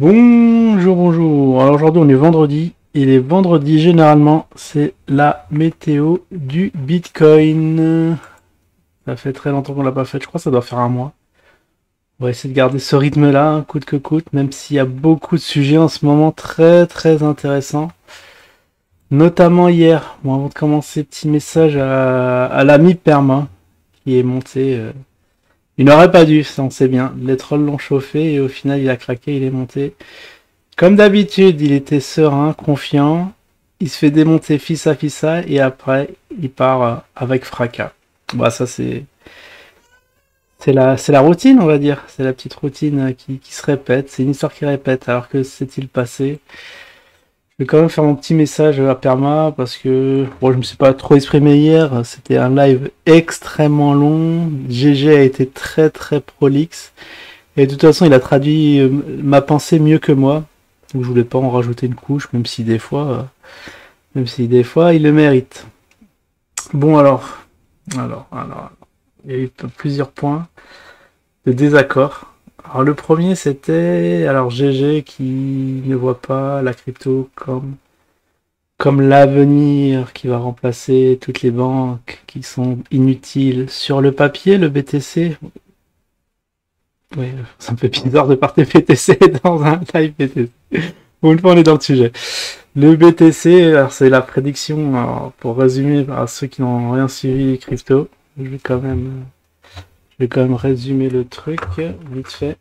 Bonjour, bonjour. Alors aujourd'hui on est vendredi et les vendredis généralement c'est la météo du Bitcoin. Ça fait très longtemps qu'on l'a pas fait, je crois que ça doit faire un mois. On va essayer de garder ce rythme-là, coûte que coûte, même s'il y a beaucoup de sujets en ce moment très très intéressants. Notamment hier, bon, avant de commencer, petit message à l'ami Perma qui est monté. Il n'aurait pas dû, ça on sait bien. Les trolls l'ont chauffé et au final il a craqué, il est monté. Comme d'habitude, il était serein, confiant. Il se fait démonter fissa et après, il part avec fracas. Bah ça c'est la routine, on va dire. C'est la petite routine qui se répète. C'est une histoire qui répète. Alors que s'est-il passé? Je vais quand même faire mon petit message à Perma parce que bon, je me suis pas trop exprimé hier. C'était un live extrêmement long. GG a été très très prolixe. Et de toute façon, il a traduit ma pensée mieux que moi. Donc je voulais pas en rajouter une couche, même si des fois, il le mérite. Bon alors, il y a eu plusieurs points de désaccord. Alors le premier c'était alors GG qui ne voit pas la crypto comme l'avenir qui va remplacer toutes les banques qui sont inutiles. Sur le papier, le BTC, oui, ça me fait bizarre de parler BTC dans un live BTC. Pour une fois, on est dans le sujet. Le BTC, alors c'est la prédiction, alors, pour résumer à ceux qui n'ont rien suivi les cryptos, je vais quand même résumer le truc vite fait.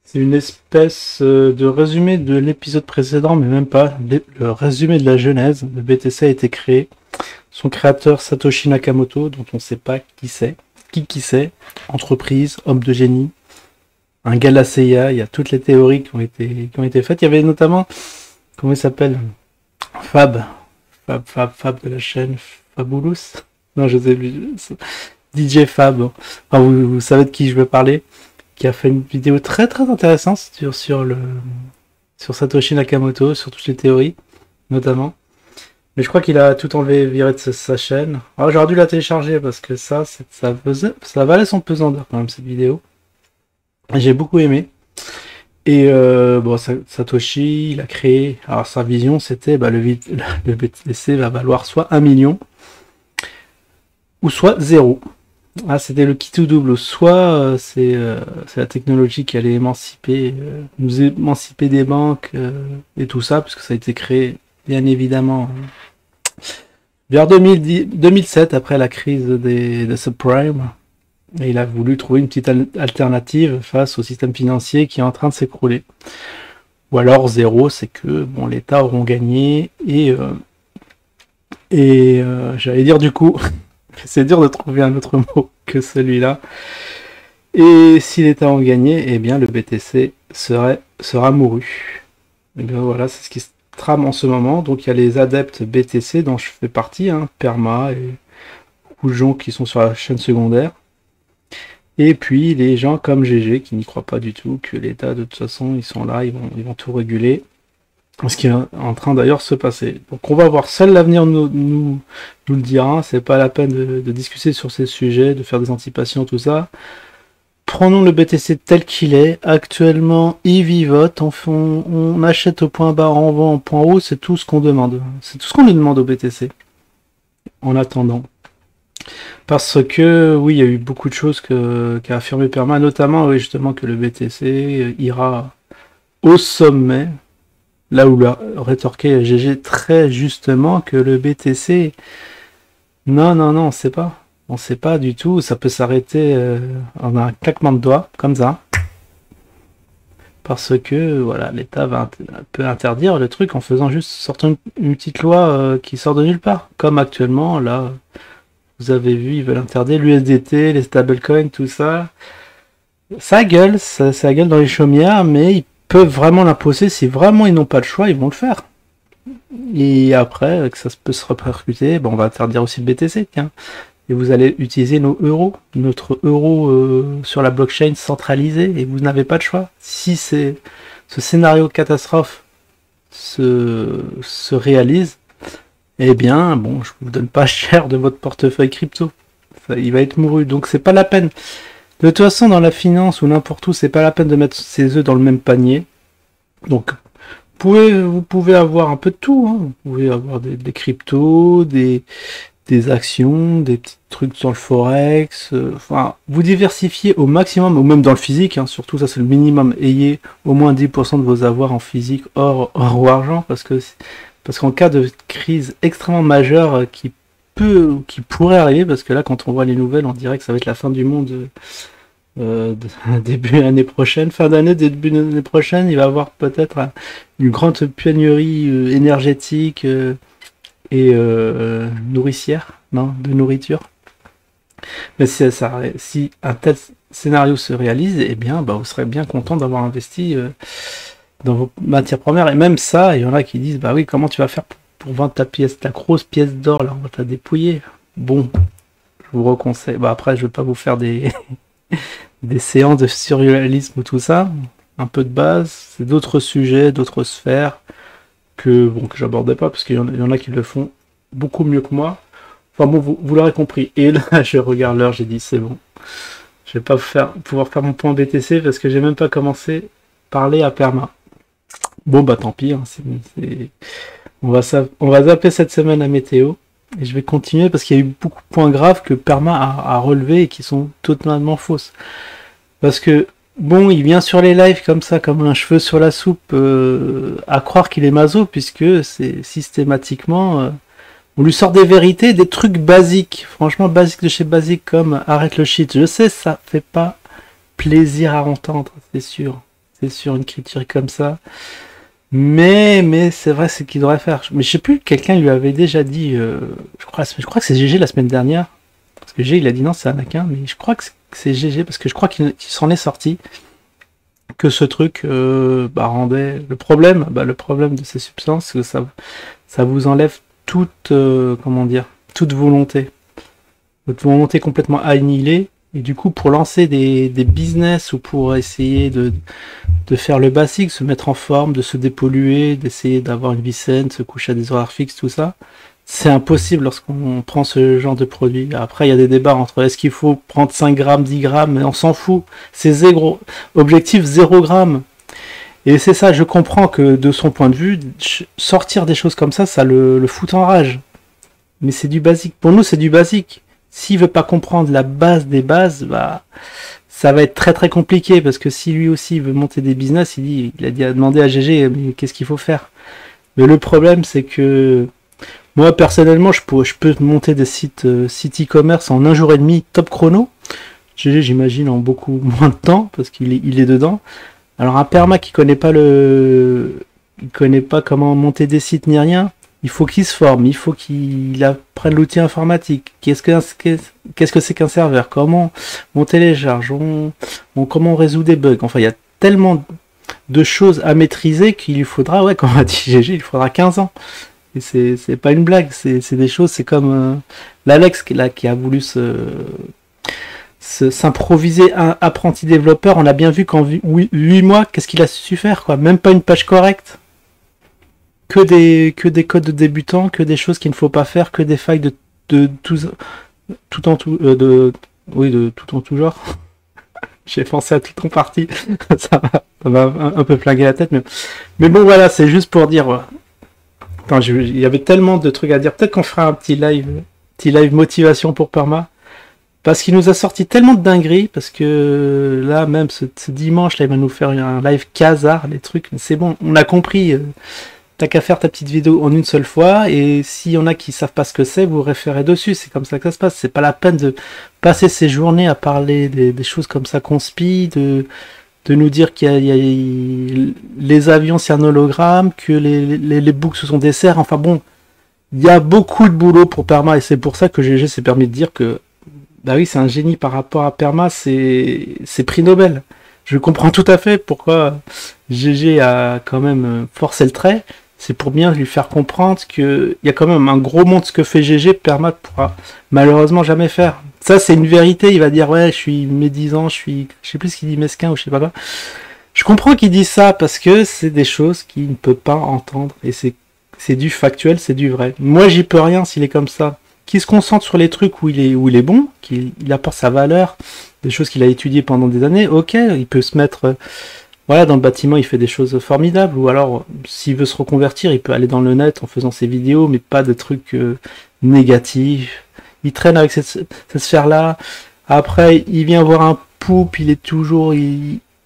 C'est une espèce de résumé de l'épisode précédent, mais même pas. Le résumé de la genèse. Le BTC a été créé. Son créateur Satoshi Nakamoto, dont on ne sait pas qui c'est. Qui c'est. Entreprise, homme de génie. Un gars de la CIA. Il y a toutes les théories qui ont été faites. Il y avait notamment, comment il s'appelle? Fab. Fab de la chaîne Fabulous. Non, je sais plus. DJ Fab. Enfin, vous savez de qui je veux parler. Qui a fait une vidéo très très intéressante sur Satoshi Nakamoto, sur toutes les théories, notamment. Mais je crois qu'il a tout enlevé, viré de sa chaîne. Alors j'aurais dû la télécharger parce que ça valait son pesant d'or quand même cette vidéo. J'ai beaucoup aimé. Et bon, Satoshi, il a créé. Alors sa vision, c'était le BTC va valoir soit 1 million ou soit 0. Ah, c'était le qui tout double. Soit c'est la technologie qui allait nous émanciper des banques et tout ça, puisque ça a été créé, bien évidemment, vers 2007, après la crise des subprimes. Et il a voulu trouver une petite alternative face au système financier qui est en train de s'écrouler. Ou alors zéro, c'est que bon, l'État auront gagné et j'allais dire du coup. C'est dur de trouver un autre mot que celui-là. Et si l'État en gagnait, eh bien le BTC sera mouru. Et bien voilà, c'est ce qui se trame en ce moment. Donc il y a les adeptes BTC dont je fais partie, Perma et beaucoup de gens qui sont sur la chaîne secondaire. Et puis les gens comme GG qui n'y croient pas du tout, que l'État de toute façon ils sont là, ils vont tout réguler. Ce qui est en train d'ailleurs de se passer. Donc on va voir, seul l'avenir nous le dira, c'est pas la peine de discuter sur ces sujets, de faire des anticipations, tout ça. Prenons le BTC tel qu'il est, actuellement il vivote, on achète au point bas, on vend au point haut, c'est tout ce qu'on demande. C'est tout ce qu'on lui demande au BTC, en attendant. Parce que, oui, il y a eu beaucoup de choses qu'a affirmé Perma, notamment, oui, justement, que le BTC ira au sommet. Là où l'a rétorqué GG très justement que le BTC, non, on sait pas. On sait pas du tout. Ça peut s'arrêter en un claquement de doigts, comme ça. Parce que voilà, l'État peut interdire le truc en faisant juste sortir une petite loi qui sort de nulle part. Comme actuellement, là, vous avez vu, ils veulent interdire l'USDT, les stablecoins, tout ça. Ça gueule, ça gueule dans les chaumières, mais ils peuvent vraiment l'imposer. Si vraiment ils n'ont pas le choix, ils vont le faire. Et après, que ça peut se répercuter, on va interdire aussi le BTC, tiens. Et vous allez utiliser notre euro sur la blockchain centralisée, et vous n'avez pas de choix. Si ce scénario catastrophe se réalise, eh bien, je vous donne pas cher de votre portefeuille crypto. Il va être mouru, donc c'est pas la peine. De toute façon, dans la finance ou n'importe où, c'est pas la peine de mettre ses œufs dans le même panier. Donc, vous pouvez avoir un peu de tout, hein. Vous pouvez avoir des cryptos, des actions, des petits trucs sur le forex. Enfin, vous diversifiez au maximum, ou même dans le physique, hein, surtout ça c'est le minimum. Ayez au moins 10% de vos avoirs en physique, or ou argent, parce qu'en cas de crise extrêmement majeure qui pourrait arriver, parce que là quand on voit les nouvelles, on dirait que ça va être la fin du monde. Début l'année prochaine, fin d'année, début l'année prochaine, il va y avoir peut-être une grande pénurie énergétique et nourricière, non, de nourriture. Mais si un tel scénario se réalise, eh bien, bah, vous serez bien content d'avoir investi dans vos matières premières. Et même ça, il y en a qui disent, bah oui, comment tu vas faire pour vendre ta grosse pièce d'or, là, on va te la dépouiller. Bon, je vous reconseille. Bah après, je vais pas vous faire des séances de surréalisme ou tout ça, un peu de base, c'est d'autres sujets, d'autres sphères que j'abordais pas parce qu'il y en a qui le font beaucoup mieux que moi. Enfin bon, vous l'aurez compris. Et là, je regarde l'heure, j'ai dit c'est bon. Je vais pas pouvoir faire mon point BTC parce que j'ai même pas commencé à parler à Perma. Bon bah tant pis, hein, on va zapper cette semaine la météo. Et je vais continuer parce qu'il y a eu beaucoup de points graves que Perma a relevés et qui sont totalement fausses. Parce que, bon, il vient sur les lives comme ça, comme un cheveu sur la soupe, à croire qu'il est maso, puisque c'est systématiquement... on lui sort des vérités, des trucs basiques, franchement basiques de chez basique, comme arrête le shit. Je sais, ça fait pas plaisir à entendre, c'est sûr. C'est sûr, une critique comme ça. Mais c'est vrai, c'est ce qu'il devrait faire. Mais je sais plus, quelqu'un lui avait déjà dit, je crois que c'est GG la semaine dernière, parce que GG il a dit non, c'est Anakin, mais je crois que c'est GG, parce que je crois qu'il s'en est sorti, que ce truc rendait... Le problème de ces substances, c'est que ça vous enlève toute, toute volonté. Votre volonté complètement annihilée, et du coup, pour lancer des business ou pour essayer de faire le basique, se mettre en forme, de se dépolluer, d'essayer d'avoir une vie saine, se coucher à des horaires fixes, tout ça, c'est impossible lorsqu'on prend ce genre de produit. Après, il y a des débats entre est-ce qu'il faut prendre 5 grammes, 10 grammes, mais on s'en fout. C'est zéro. Objectif 0 gramme. Et c'est ça, je comprends que de son point de vue, sortir des choses comme ça le fout en rage. Mais c'est du basique. Pour nous, c'est du basique. S'il veut pas comprendre la base des bases, bah, ça va être très très compliqué, parce que si lui aussi veut monter des business, il a demandé à GG, mais qu'est-ce qu'il faut faire? Mais le problème, c'est que moi, personnellement, je peux monter des sites e-commerce en 1 jour et demi, top chrono. GG, j'imagine, en beaucoup moins de temps, parce qu'il est dedans. Alors, un perma qui connaît pas comment monter des sites ni rien, il faut qu'il se forme, il faut qu'il apprenne l'outil informatique. Qu'est-ce que c'est qu'un serveur? Comment on télécharge? Comment on résout des bugs? Enfin, il y a tellement de choses à maîtriser qu'il lui faudra, comme a dit GG, il faudra 15 ans. Et c'est pas une blague, c'est des choses, c'est comme l'Alex qui a voulu s'improviser un apprenti développeur. On a bien vu qu'en 8 mois, qu'est-ce qu'il a su faire, quoi? Même pas une page correcte. Que des codes de débutants, que des choses qu'il ne faut pas faire, que des failles de tout en tout genre. J'ai pensé à tout en partie. ça m'a un peu flingué la tête, mais bon, voilà, c'est juste pour dire. Attends, il y avait tellement de trucs à dire. Peut-être qu'on fera un petit live motivation pour Perma. Parce qu'il nous a sorti tellement de dingueries, parce que là, même ce dimanche, là, il va nous faire un live casar, les trucs, c'est bon, on a compris. T'as qu'à faire ta petite vidéo en une seule fois, et s'il y en a qui savent pas ce que c'est, vous référez dessus, c'est comme ça que ça se passe. C'est pas la peine de passer ses journées à parler des choses comme ça conspi, de nous dire qu'il y a les avions c'est un hologramme, que les boucs ce sont des cerfs, enfin bon, il y a beaucoup de boulot pour Perma, et c'est pour ça que GG s'est permis de dire que, bah oui, c'est un génie par rapport à Perma, c'est prix Nobel. Je comprends tout à fait pourquoi GG a quand même forcé le trait. C'est pour bien lui faire comprendre qu'il y a quand même un gros monde ce que fait GG, Perma pourra malheureusement jamais faire. Ça, c'est une vérité. Il va dire, ouais, je suis médisant, je sais plus ce qu'il dit, mesquin ou je sais pas quoi. Je comprends qu'il dit ça parce que c'est des choses qu'il ne peut pas entendre. Et c'est du factuel, c'est du vrai. Moi, j'y peux rien s'il est comme ça. qui se concentre sur les trucs où il est bon, qu'il apporte sa valeur, des choses qu'il a étudiées pendant des années, ok, il peut se mettre, voilà, dans le bâtiment, il fait des choses formidables, ou alors, s'il veut se reconvertir, il peut aller dans le net en faisant ses vidéos, mais pas de trucs négatifs. Il traîne avec cette sphère-là. Après, il vient voir un poupe, il est toujours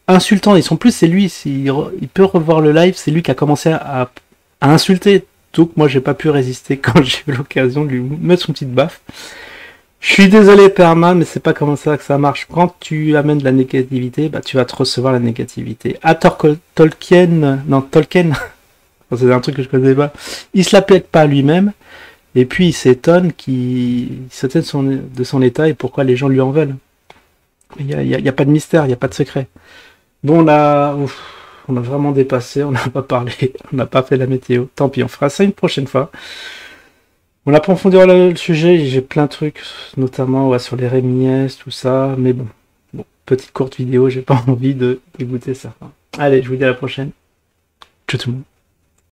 insultant. Ils sont plus, c'est lui, il peut revoir le live, c'est lui qui a commencé à insulter. Donc moi, j'ai pas pu résister quand j'ai eu l'occasion de lui mettre une petite baffe. Je suis désolé Perma, mais c'est pas comme ça que ça marche. Quand tu amènes de la négativité, bah tu vas te recevoir la négativité. Tolkien, non Tolkien, c'est un truc que je connais pas. Il se la pète pas lui-même, et puis il s'étonne de son état et pourquoi les gens lui en veulent. Il y a pas de mystère, il y a pas de secret. Bon là, on a vraiment dépassé, on n'a pas parlé, on n'a pas fait la météo. Tant pis, on fera ça une prochaine fois. On approfondira le sujet, j'ai plein de trucs, notamment ouais, sur les Rémiès, tout ça, mais bon, petite courte vidéo, j'ai pas envie de goûter ça. Allez, je vous dis à la prochaine. Ciao tout le monde.